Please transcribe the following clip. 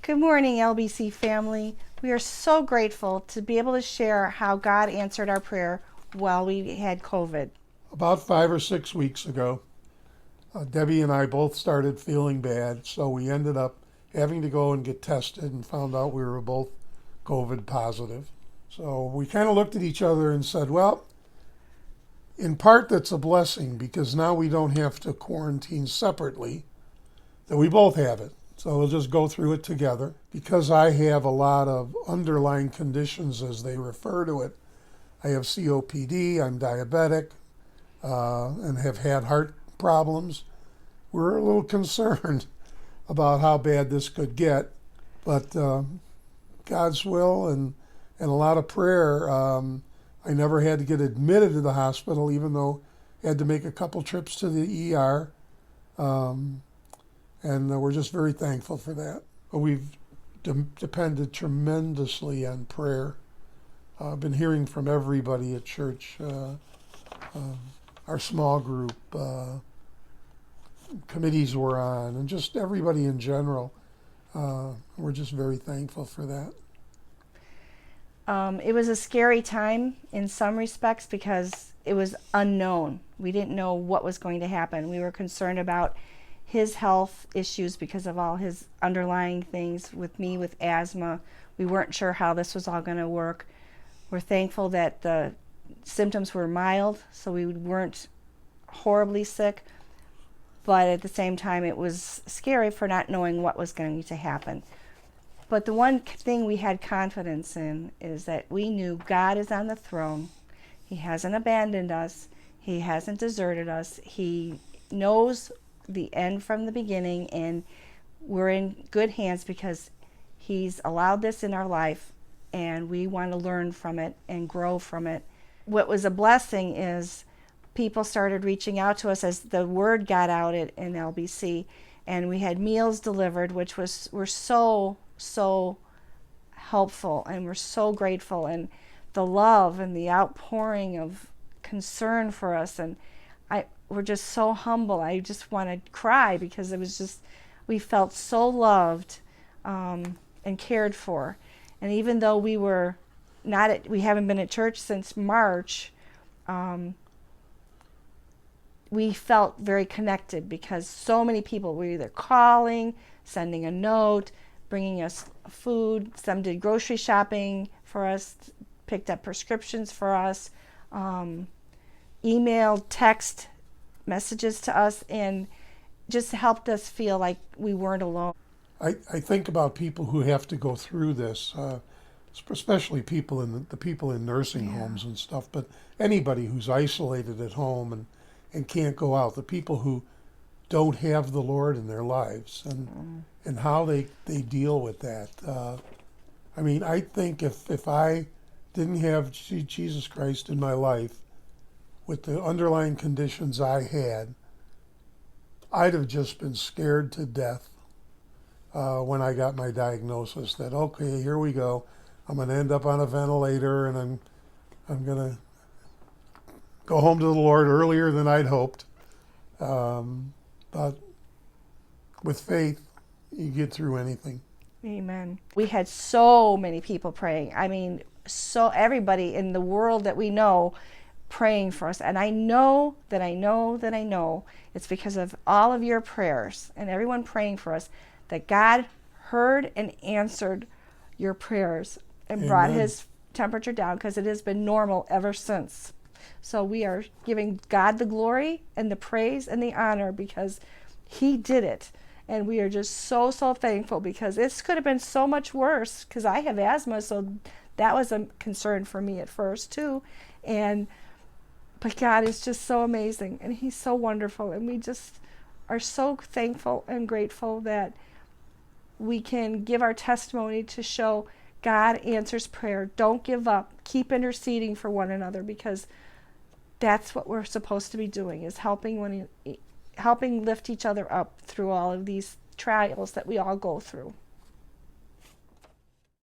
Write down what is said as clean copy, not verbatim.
Good morning, LBC family. We are so grateful to be able to share how God answered our prayer while we had COVID. About 5 or 6 weeks ago, Debbie and I both started feeling bad, so we ended up having to go and get tested and found out we were both COVID positive. So we kind of looked at each other and said, well, in part that's a blessing because now we don't have to quarantine separately, that we both have it. So we'll just go through it together. Because I have a lot of underlying conditions as they refer to it. I have COPD, I'm diabetic, and have had heart problems. We're a little concerned about how bad this could get, but God's will and a lot of prayer. I never had to get admitted to the hospital, even though I had to make a couple trips to the ER. And we're just very thankful for that. We've depended tremendously on prayer. I've been hearing from everybody at church, our small group, committees we're on, and just everybody in general. We're just very thankful for that. It was a scary time in some respects because it was unknown. We didn't know what was going to happen. We were concerned about his health issues because of all his underlying things with me with asthma. We weren't sure how this was all going to work. We're thankful that the symptoms were mild, so we weren't horribly sick, but at the same time it was scary for not knowing what was going to happen. But the one thing we had confidence in is that we knew God is on the throne. He hasn't abandoned us. He hasn't deserted us. He knows the end from the beginning, and we're in good hands because he's allowed this in our life, and we want to learn from it and grow from it. What was a blessing is people started reaching out to us as the word got out in LBC, and we had meals delivered, which were so helpful, and we're so grateful, and the love and the outpouring of concern for us, and we're just so humble. I just want to cry because it was just, we felt so loved and cared for. And even though we haven't been at church since March, we felt very connected because so many people were either calling, sending a note, bringing us food. Some did grocery shopping for us, picked up prescriptions for us, emailed, text messages to us, and just helped us feel like we weren't alone. I think about people who have to go through this, especially people in nursing homes and stuff, but anybody who's isolated at home and can't go out, the people who don't have the Lord in their lives and how they deal with that. I mean, I think if I didn't have Jesus Christ in my life with the underlying conditions I had, I'd have just been scared to death when I got my diagnosis that, okay, here we go. I'm going to end up on a ventilator, and I'm going to go home to the Lord earlier than I'd hoped. But with faith, you get through anything. Amen. We had so many people praying. I mean, so everybody in the world that we know praying for us. And I know it's because of all of your prayers and everyone praying for us that God heard and answered your prayers and Amen. Brought his temperature down, because it has been normal ever since. So we are giving God the glory and the praise and the honor because he did it. And we are just so thankful, because this could have been so much worse, because I have asthma, so that was a concern for me at first too. But God is just so amazing, and he's so wonderful, and we just are so thankful and grateful that we can give our testimony to show God answers prayer. Don't give up. Keep interceding for one another, because that's what we're supposed to be doing, is helping lift each other up through all of these trials that we all go through.